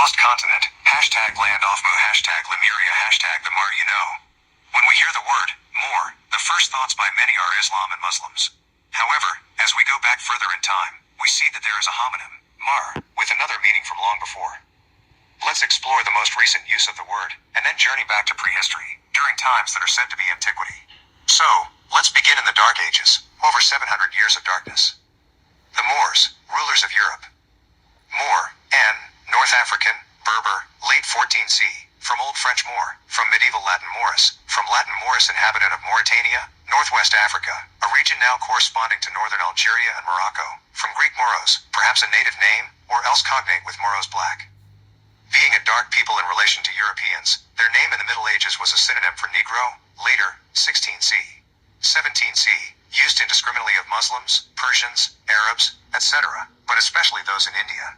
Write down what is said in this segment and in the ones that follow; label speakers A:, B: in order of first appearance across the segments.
A: lost continent, hashtag land off Mu, hashtag Lemuria, hashtag the Mar you know. When we hear the word Moor, the first thoughts by many are Islam and Muslims. However, as we go back further in time, we see that there is a homonym, Mar, with another meaning from long before. Let's explore the most recent use of the word, and then journey back to prehistory, during times that are said to be antiquity. So, let's begin in the Dark Ages, over 700 years of darkness. The Moors, rulers of Europe. Moor, N, North African, Berber, late 14th C, from Old French Moor, from medieval Latin Moris, from Latin Moris inhabitant of Mauritania, Northwest Africa, a region now corresponding to northern Algeria and Morocco, from Greek Moros, perhaps a native name, or else cognate with Moros black. Being a dark people in relation to Europeans, their name in the Middle Ages was a synonym for Negro, later, 16th C. 17th C, used indiscriminately of Muslims, Persians, Arabs, etc., but especially those in India.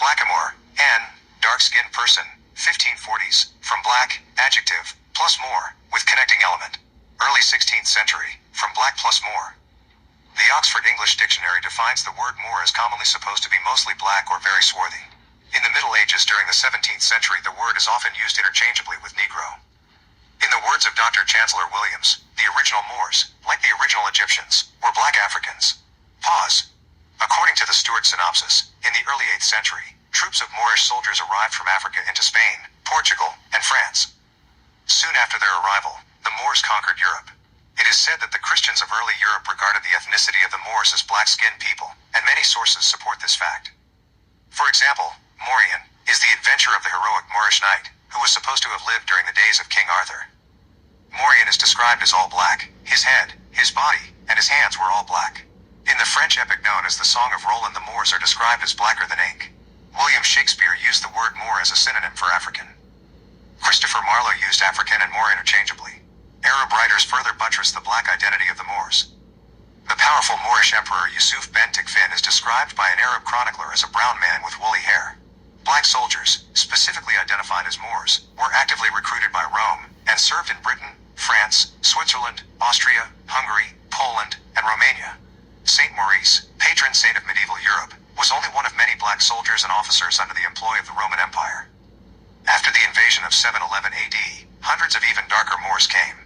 A: Blackamoor, N, dark-skinned person, 1540s, from black, adjective, plus Moor, with connecting element. Early 16th century, from black plus Moor. The Oxford English Dictionary defines the word Moor as commonly supposed to be mostly black or very swarthy. In the Middle Ages during the 17th century, the word is often used interchangeably with Negro. In the words of Dr. Chancellor Williams, the original Moors, like the original Egyptians, were black Africans. Pause. According to the Stuart synopsis, in the early 8th century, troops of Moorish soldiers arrived from Africa into Spain, Portugal, and France. Soon after their arrival, the Moors conquered Europe. It is said that the Christians of early Europe regarded the ethnicity of the Moors as black-skinned people, and many sources support this fact. For example, Morian is the adventure of the heroic Moorish knight, who was supposed to have lived during the days of King Arthur. Morian is described as all black. His head, his body, and his hands were all black. In the French epic known as the Song of Roland, the Moors are described as blacker than ink. William Shakespeare used the word Moor as a synonym for African. Christopher Marlowe used African and Moor interchangeably. Arab writers further buttressed the black identity of the Moors. The powerful Moorish emperor Yusuf ben Tikfin is described by an Arab chronicler as a brown man with woolly hair. Black soldiers, specifically identified as Moors, were actively recruited by Rome, and served in Britain, France, Switzerland, Austria, Hungary, Poland, and Romania. Saint Maurice, patron saint of medieval Europe, was only one of many black soldiers and officers under the employ of the Roman Empire. After the invasion of 711 AD, hundreds of even darker Moors came.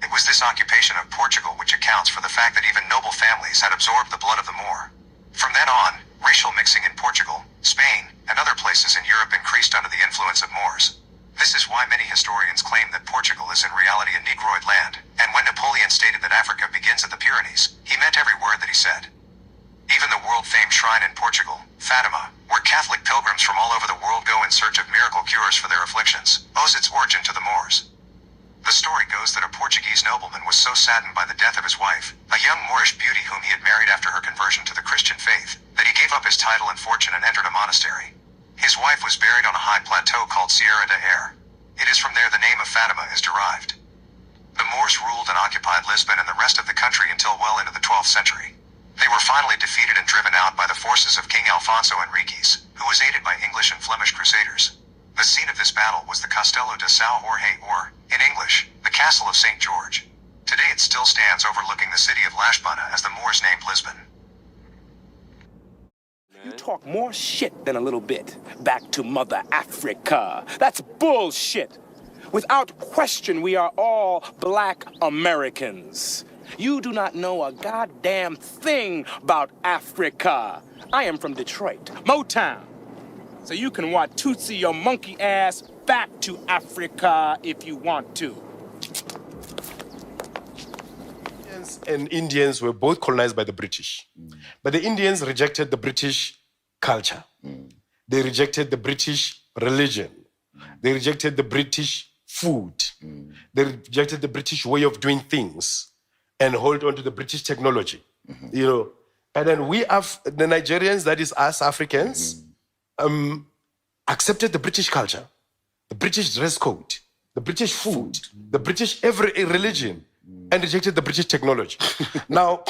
A: It was this occupation of Portugal which accounts for the fact that even noble families had absorbed the blood of the Moor. From then on, racial mixing in Portugal, Spain, and other places in Europe increased under the influence of Moors. This is why many historians claim that Portugal is in reality a Negroid land, and when Napoleon stated that Africa begins at the Pyrenees, he meant every word that he said. Even the world-famed shrine in Portugal, Fatima, where Catholic pilgrims from all over the world go in search of miracle cures for their afflictions, owes its origin to the Moors. The story goes that a Portuguese nobleman was so saddened by the death of his wife, a young Moorish beauty whom he had married after her conversion to the Christian faith, that he gave up his title and fortune and entered a monastery. His wife was buried on a high plateau called Sierra de Air. It is from there the name of Fatima is derived. The Moors ruled and occupied Lisbon and the rest of the country until well into the 12th century. They were finally defeated and driven out by the forces of King Alfonso Henriques, who was aided by English and Flemish crusaders. The scene of this battle was the Castello de São Jorge, or, in English, the Castle of St. George. Today it still stands overlooking the city of Lashbana as the Moors named Lisbon.
B: You talk more shit than a little bit. Back to Mother Africa. That's bullshit. Without question, we are all black Americans. You do not know a goddamn thing about Africa. I am from Detroit, Motown. So you can Watusi your monkey ass back to Africa if you want to.
C: And Indians were both colonized by the British. But the Indians rejected the British culture. They rejected the British religion. They rejected the British food. They rejected the British way of doing things and hold on to the British technology. You know, and then we have the Nigerians, that is us Africans, accepted the British culture, the British dress code, the British food, the British every religion, and rejected the British technology. now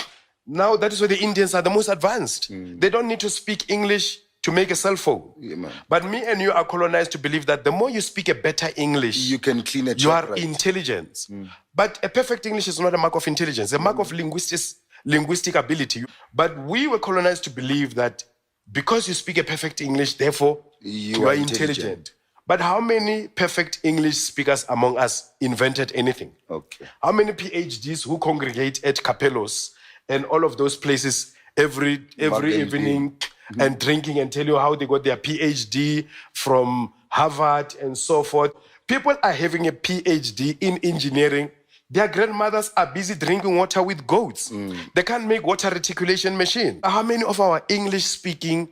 C: that is why the Indians are the most advanced. They don't need to speak English to make a cell phone. Yeah, but me and you are colonized to believe that the more you speak a better English,
D: you can clean it.
C: You are right. Intelligent. But a perfect English is not a mark of intelligence, a mark of linguistic ability. But we were colonized to believe that because you speak a perfect English, therefore you are intelligent. But how many perfect English speakers among us invented anything?
D: Okay.
C: How many PhDs who congregate at Capellos and all of those places every evening and drinking and tell you how they got their PhD from Harvard and so forth? People are having a PhD in engineering. Their grandmothers are busy drinking water with goats. They can't make water reticulation machine. How many of our English-speaking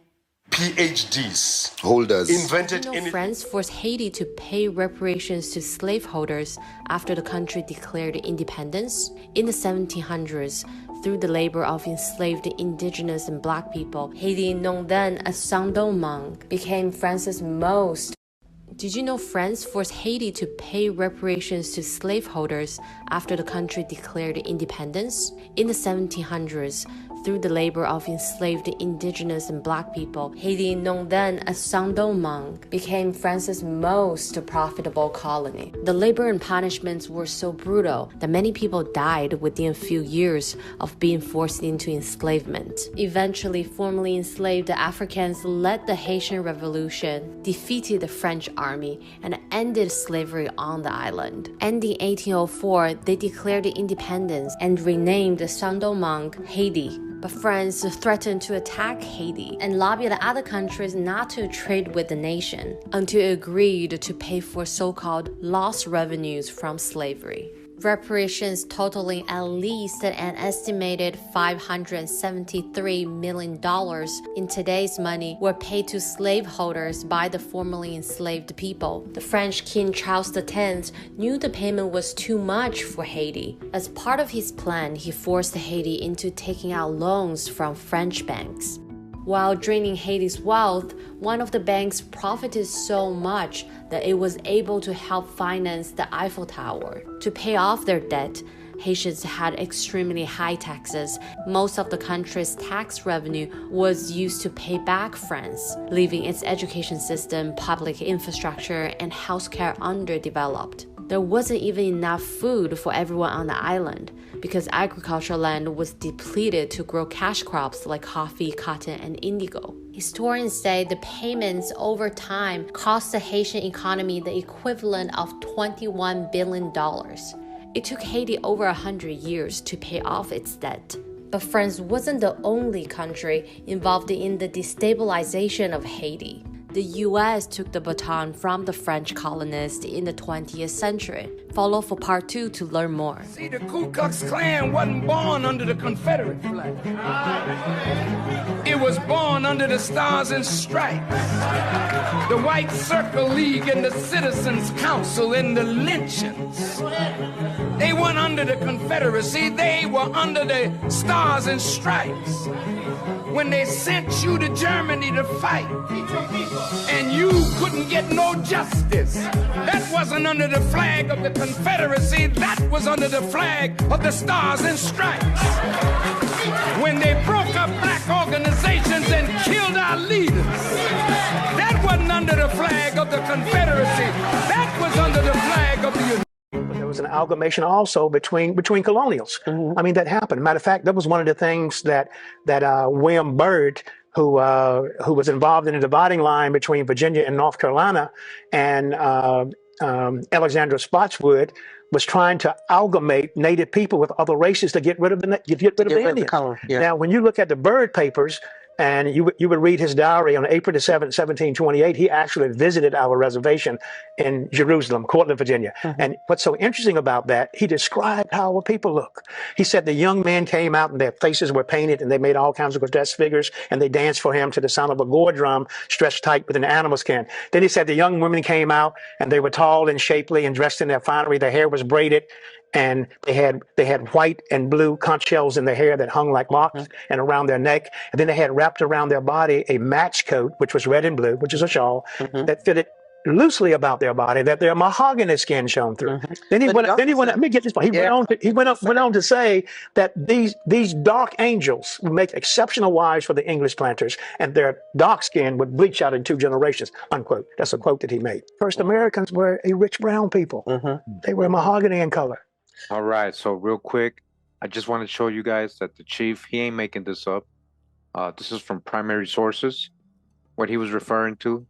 C: PhDs
D: holders
C: invented anything?
E: France forced Haiti to pay reparations to slaveholders after the country declared independence in the 1700s through the labor of enslaved indigenous and black people. Haiti, known then as Saint-Domingue, became France's most. Did you know France forced Haiti to pay reparations to slaveholders after the country declared independence in the 1700s through the labor of enslaved indigenous and black people? Haiti, known then as Saint-Domingue, became France's most profitable colony. The labor and punishments were so brutal that many people died within a few years of being forced into enslavement. Eventually, formerly enslaved Africans led the Haitian Revolution, defeated the French army, and ended slavery on the island. Ending 1804, they declared independence and renamed Saint-Domingue Haiti. But France threatened to attack Haiti and lobbied other countries not to trade with the nation until it agreed to pay for so-called lost revenues from slavery. Reparations totaling at least an estimated $573 million in today's money were paid to slaveholders by the formerly enslaved people. The French King Charles X knew the payment was too much for Haiti. As part of his plan, he forced Haiti into taking out loans from French banks. While draining Haiti's wealth, one of the banks profited so much that it was able to help finance the Eiffel Tower. To pay off their debt, Haitians had extremely high taxes. Most of the country's tax revenue was used to pay back France, leaving its education system, public infrastructure, and healthcare underdeveloped. There wasn't even enough food for everyone on the island because agricultural land was depleted to grow cash crops like coffee, cotton, and indigo. Historians say the payments over time cost the Haitian economy the equivalent of $21 billion. It took Haiti over 100 years to pay off its debt. But France wasn't the only country involved in the destabilization of Haiti. The US took the baton from the French colonists in the 20th century. Follow for part 2 to learn more.
B: See, the Ku Klux Klan wasn't born under the Confederate flag. It was born under the Stars and Stripes, the White Circle League and the Citizens Council and the lynchings. They weren't under the Confederacy, they were under the Stars and Stripes. When they sent you to Germany to fight, and you couldn't get no justice, that wasn't under the flag of the Confederacy, that was under the flag of the Stars and Stripes. When they broke up black organizations and killed our leaders, that wasn't under the flag of the Confederacy, that was under the flag of the United States.
F: There was an amalgamation also between colonials. I mean, that happened. Matter of fact, that was one of the things that William Byrd, who was involved in a dividing line between Virginia and North Carolina, and Alexander Spotswood was trying to amalgamate Native people with other races to get rid of the Indians. Now, when you look at the Byrd papers, and you would read his diary on April the 7th, 1728, he actually visited our reservation in Jerusalem, Cortland, Virginia. And what's so interesting about that, he described how our people look. He said the young men came out and their faces were painted and they made all kinds of grotesque figures and they danced for him to the sound of a gore drum stretched tight with an animal skin. Then he said the young women came out and they were tall and shapely and dressed in their finery. Their hair was braided. And they had white and blue conch shells in their hair that hung like locks and around their neck. And then they had wrapped around their body a match coat, which was red and blue, which is a shawl that fitted loosely about their body, that their mahogany skin shone through. Then he went. Let me get this point. He went on to say that these dark angels would make exceptional wives for the English planters, and their dark skin would bleach out in 2 generations. Unquote. That's a quote that he made. First Americans were a rich brown people. They were mahogany in color.
G: All right, so real quick, I just want to show you guys that the chief, he ain't making this up.
D: This is from primary sources. What he was referring to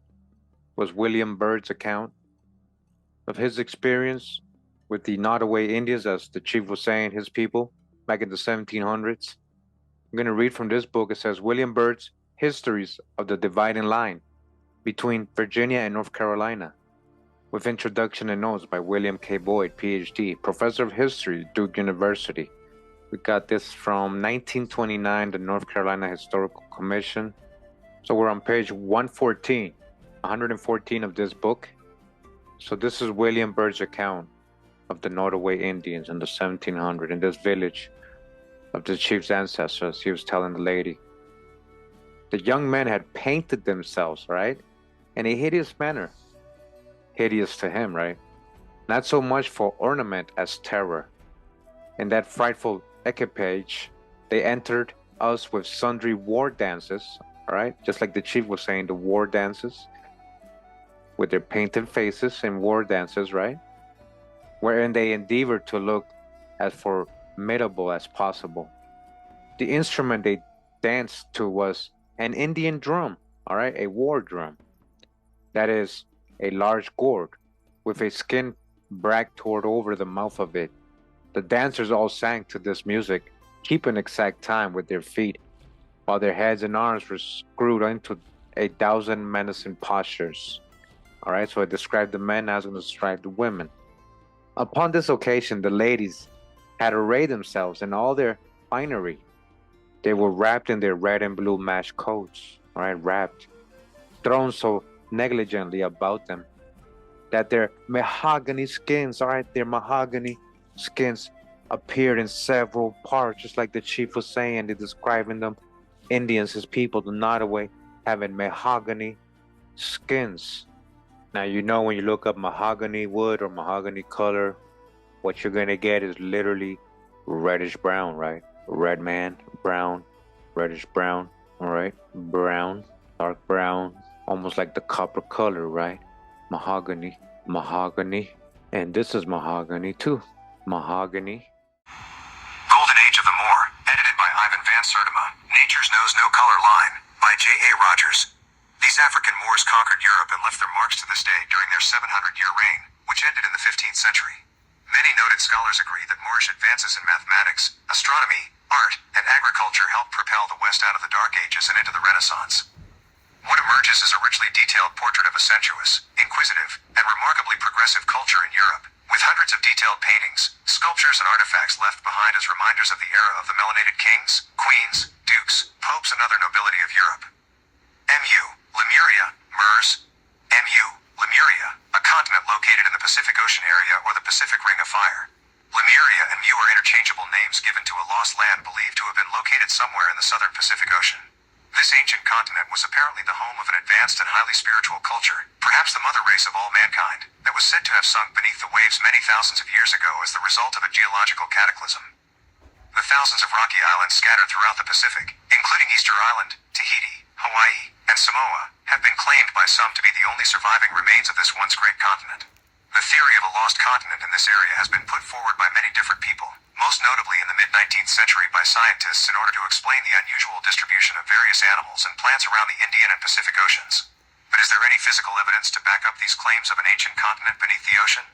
D: was William Byrd's account of his experience with the Nottoway Indians, as the chief was saying, his people, back in the 1700s. I'm going to read from this book. It says, William Byrd's Histories of the Dividing Line between Virginia and North Carolina, with introduction and notes by William K. Boyd, Ph.D., Professor of History, Duke University. We got this from 1929, the North Carolina Historical Commission. So we're on page 114 of this book. So this is William Byrd's account of the Nottoway Indians in the 1700s in this village of the chief's ancestors. He was telling the lady. The young men had painted themselves, right? In a hideous manner. Hideous to him, right? Not so much for ornament as terror. In that frightful equipage, they entered us with sundry war dances, all right? Just like the chief was saying, the war dances, with their painted faces and war dances, right? Wherein they endeavored to look as formidable as possible. The instrument they danced to was an Indian drum, all right? A war drum. That is a large gourd with a skin bract toward over the mouth of it. The dancers all sang to this music, keeping exact time with their feet, while their heads and arms were screwed into 1,000 menacing postures. All right, so I described the men, now I was going to describe the women. Upon this occasion, the ladies had arrayed themselves in all their finery. They were wrapped in their red and blue mesh coats, all right, wrapped, thrown so negligently about them that their mahogany skins, all right, their mahogany skins appeared in several parts, just like the chief was saying. They're describing them, Indians, his people, the Nottoway, having mahogany skins. Now, you know, when you look up mahogany wood or mahogany color, what you're going to get is literally reddish brown, right? Red man, brown, reddish brown, all right? Brown, dark brown, almost like the copper color, right? Mahogany, mahogany. And this is mahogany too. Mahogany.
A: Golden Age of the Moor, edited by Ivan Van Sertima. Nature's Knows No Color Line, by J.A. Rogers. These African Moors conquered Europe and left their marks to this day during their 700-year reign, which ended in the 15th century. Many noted scholars agree that Moorish advances in mathematics, astronomy, art, and agriculture helped propel the West out of the Dark Ages and into the Renaissance. What emerges is a richly detailed portrait of a sensuous, inquisitive, and remarkably progressive culture in Europe, with hundreds of detailed paintings, sculptures, and artifacts left behind as reminders of the era of the melanated kings, queens, dukes, popes, and other nobility of Europe. MU, Lemuria, MERS. MU, Lemuria, a continent located in the Pacific Ocean area or the Pacific Ring of Fire. Lemuria and Mu are interchangeable names given to a lost land believed to have been located somewhere in the southern Pacific Ocean. This ancient continent was apparently the home of an advanced and highly spiritual culture, perhaps the mother race of all mankind, that was said to have sunk beneath the waves many thousands of years ago as the result of a geological cataclysm. The thousands of rocky islands scattered throughout the Pacific, including Easter Island, Tahiti, Hawaii, and Samoa, have been claimed by some to be the only surviving remains of this once great continent. The theory of a lost continent in this area has been put forward by many different people, most notably in the mid-19th century by scientists in order to explain the unusual distribution of various animals and plants around the Indian and Pacific Oceans. But is there any physical evidence to back up these claims of an ancient continent beneath the ocean?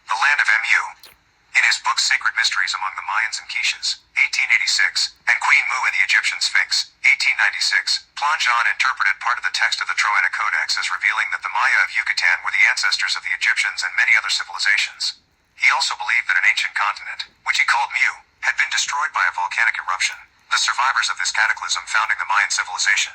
A: The land of Mu. In his book Sacred Mysteries Among the Mayans and Quiches, 1886, and Queen Mu and the Egyptian Sphinx, 1896, Plongeon interpreted part of the text of the Troana Codex as revealing that the Maya of Yucatan were the ancestors of the Egyptians and many other civilizations. He also believed that an ancient continent, which he called Mu, had been destroyed by a volcanic eruption, the survivors of this cataclysm founding the Mayan civilization.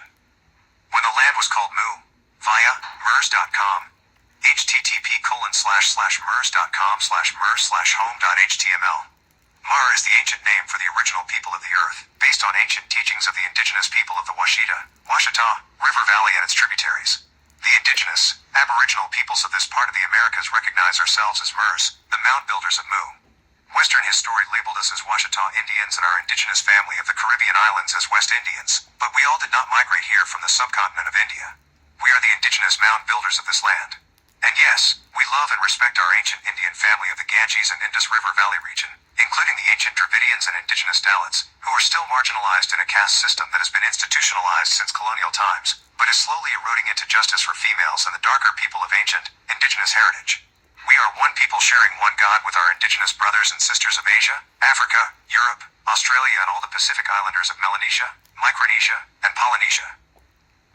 A: When the land was called Mu, via MERS.com, http://mers.com/mers/home.html. Mar is the ancient name for the original people of the earth, based on ancient teachings of the indigenous people of the Washita River Valley and its tributaries. The indigenous, aboriginal peoples of this part of the Americas recognize ourselves as Mers, the mound builders of Mu. Western history labeled us as Washita Indians and our indigenous family of the Caribbean islands as West Indians, but we all did not migrate here from the subcontinent of India. We are the indigenous mound builders of this land. And yes, we love and respect our ancient Indian family of the Ganges and Indus River Valley region, including the ancient Dravidians and indigenous Dalits, who are still marginalized in a caste system that has been institutionalized since colonial times, but is slowly eroding into justice for females and the darker people of ancient, indigenous heritage. We are one people sharing one God with our indigenous brothers and sisters of Asia, Africa, Europe, Australia, and all the Pacific Islanders of Melanesia, Micronesia, and Polynesia.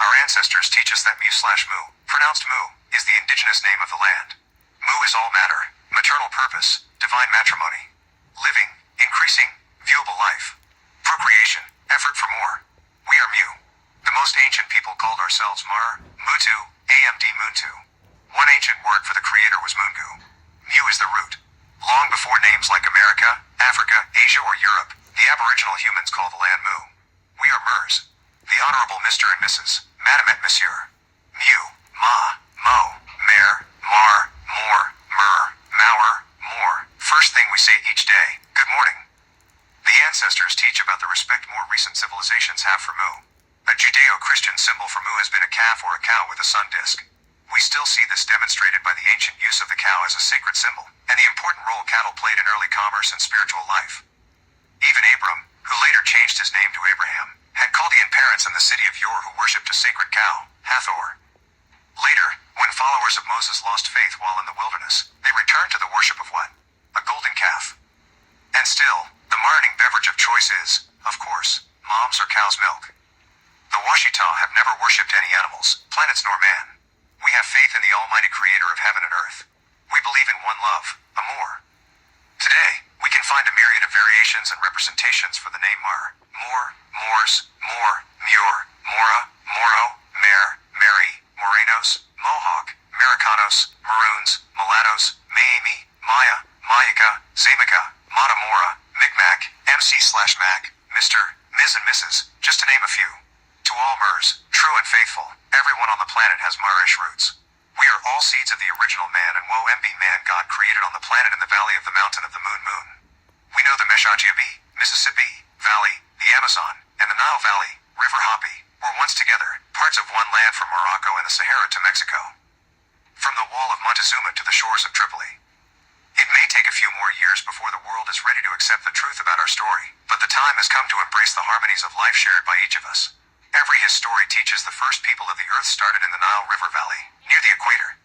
A: Our ancestors teach us that Mu/Mu, pronounced Mu, is the indigenous name of the land. Mu is all matter, maternal purpose, divine matrimony, living, increasing, viewable life, procreation, effort for more. We are Mu. The most ancient people called ourselves Mar, Mutu, Amd Muntu. One ancient word for the creator was Mungu. Mu is the root. Long before names like America, Africa, Asia, or Europe, the aboriginal humans call the land Mu. We are Mers. The Honorable Mr. and Mrs., Madam et Monsieur. Mu, Ma, Mo, Mer, Mar, Mor, Mer, Mower, More. First thing we say each day, good morning. The ancestors teach about the respect more recent civilizations have for Mu. A Judeo-Christian symbol for Mu has been a calf or a cow with a sun disk. We still see this demonstrated by the ancient use of the cow as a sacred symbol, and the important role cattle played in early commerce and spiritual life. Even Abram, who later changed his name to Abraham, had Chaldean parents in the city of Ur who worshipped a sacred cow, Hathor. Later, when followers of Moses lost faith while in the wilderness, they returned to the worship of what? A golden calf. And still, the morning beverage of choice is, of course, mom's or cow's milk. The Washita have never worshipped any animals, planets nor man. We have faith in the almighty creator of heaven and earth. We believe in one love, Amor. Today, we can find a myriad of variations and representations for the name Mar. Moor, Moors, Moor, Muir, Mora, Moro, Mare, Mary, Morenos, Mohawk, Americanos, Maroons, Mulattoes, Maimi, Maya, Mayaka, Zamika, Matamora, Micmac, MC/Mac, Mr., Ms. and Mrs., just to name a few. To all Mers, true and faithful, everyone on the planet has Marish roots. We are all seeds of the original man and Wo-MB man God created on the planet in the valley of the mountain of the moon. We know the Meshajiabi, Mississippi Valley, the Amazon, and the Nile Valley, River Hopi, were once together, parts of one land from Morocco and the Sahara to Mexico. From the wall of Montezuma to the shores of Tripoli. It may take a few more years before the world is ready to accept the truth about our story, but the time has come to embrace the harmonies of life shared by each of us. Every his story teaches the first people of the earth started in the Nile River Valley, near the equator.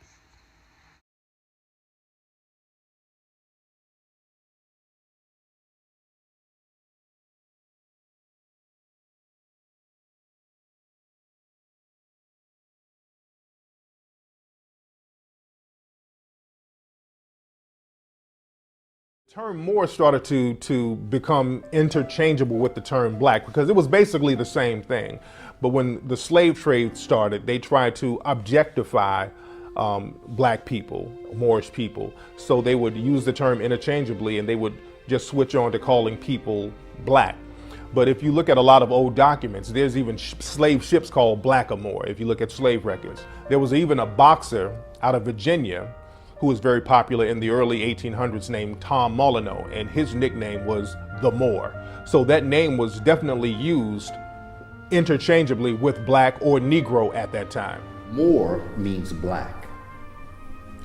G: The term Moor started to become interchangeable with the term black because it was basically the same thing. But when the slave trade started, they tried to objectify black people, Moorish people. So they would use the term interchangeably and they would just switch on to calling people black. But if you look at a lot of old documents, there's even slave ships called Blackamoor. If you look at slave records, there was even a boxer out of Virginia who was very popular in the early 1800s named Tom Molyneux, and his nickname was the Moor. So that name was definitely used interchangeably with black or Negro at that time.
H: Moor means black,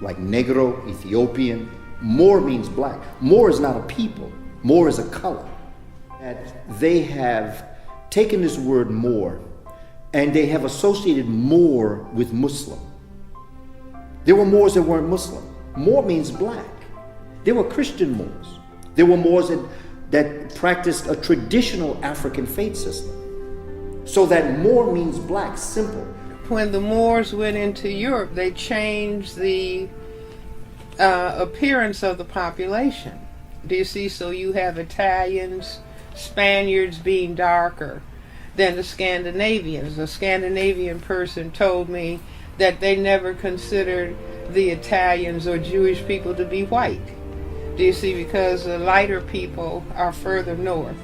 H: like Negro, Ethiopian. Moor means black. Moor is not a people. Moor is a color. And they have taken this word Moor and they have associated Moor with Muslim. There were Moors that weren't Muslim. Moor means black. There were Christian Moors. There were Moors that practiced a traditional African faith system. So that Moor means black, simple.
I: When the Moors went into Europe, they changed the appearance of the population. Do you see? So you have Italians, Spaniards being darker than the Scandinavians. A Scandinavian person told me that they never considered the Italians or Jewish people to be white. Do you see? Because the lighter people are further north.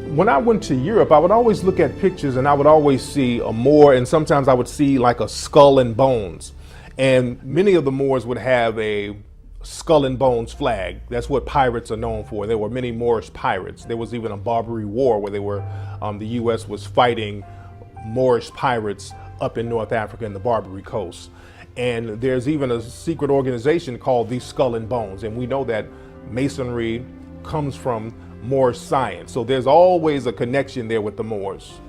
G: When I went to Europe, I would always look at pictures and I would always see a Moor, and sometimes I would see like a skull and bones. And many of the Moors would have a skull and bones flag. That's what pirates are known for. There were many Moorish pirates. There was even a Barbary War where the U.S. was fighting Moorish pirates up in North Africa and the Barbary Coast. And there's even a secret organization called the Skull and Bones. And we know that Masonry comes from Moorish science. So there's always a connection there with the Moors.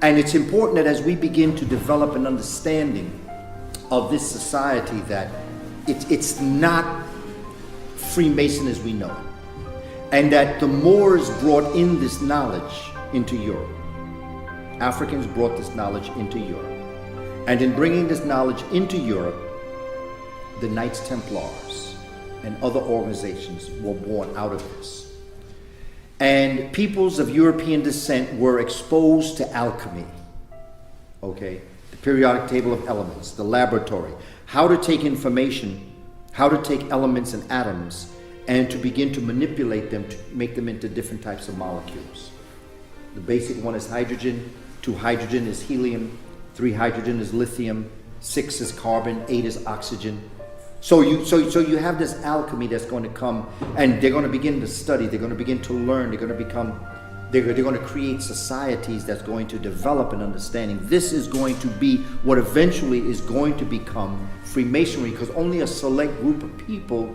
H: And it's important that as we begin to develop an understanding of this society, that it's not Freemason as we know it, and that the Moors brought in this knowledge into Europe. Africans brought this knowledge into Europe. And in bringing this knowledge into Europe, the Knights Templars and other organizations were born out of this. And peoples of European descent were exposed to alchemy, okay? The periodic table of elements, the laboratory, how to take information, how to take elements and atoms, and to begin to manipulate them to make them into different types of molecules. The basic one is hydrogen, 2 hydrogen is helium, 3 hydrogen is lithium, 6 is carbon, 8 is oxygen. So you have this alchemy that's going to come, and they're going to begin to study, they're going to begin to learn, they're going to create societies that's going to develop an understanding. This is going to be what eventually is going to become Freemasonry, because only a select group of people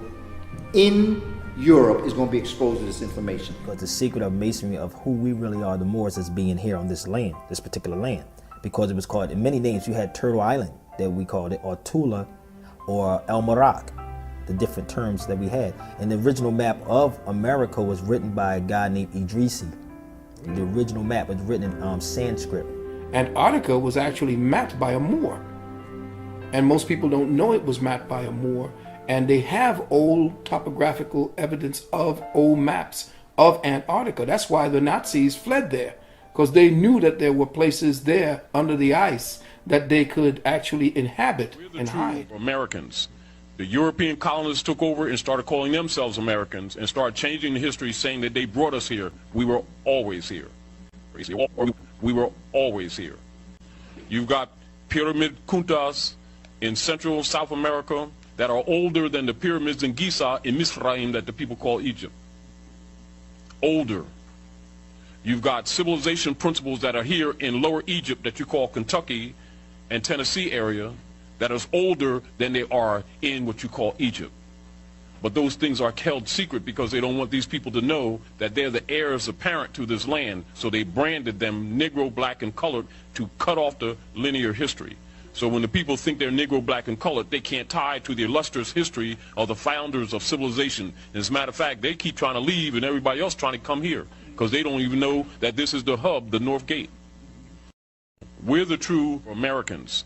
H: in Europe is going to be exposed to this information.
J: But the secret of Masonry, of who we really are, the Moors, is being here on this land, this particular land, because it was called, in many names, you had Turtle Island, that we called it, or Tula, or El Marak, the different terms that we had. And the original map of America was written by a guy named Idrisi. The original map was written in Sanskrit.
K: Antarctica was actually mapped by a Moor. And most people don't know it was mapped by a Moor. And they have old topographical evidence of old maps of Antarctica. That's why the Nazis fled there, because they knew that there were places there under the ice that they could actually inhabit and hide.
L: Americans. The European colonists took over and started calling themselves Americans and started changing the history, saying that they brought us here. We were always here. We were always here. You've got pyramid kuntas in Central South America that are older than the pyramids in Giza in Misraim that the people call Egypt. Older. You've got civilization principles that are here in Lower Egypt that you call Kentucky and Tennessee area that is older than they are in what you call Egypt. But those things are held secret because they don't want these people to know that they're the heirs apparent to this land. So they branded them Negro, black, and colored to cut off the linear history. So when the people think they're Negro, black, and colored, they can't tie to the illustrious history of the founders of civilization. As a matter of fact, they keep trying to leave and everybody else trying to come here because they don't even know that this is the hub, the North Gate. We're the true Americans.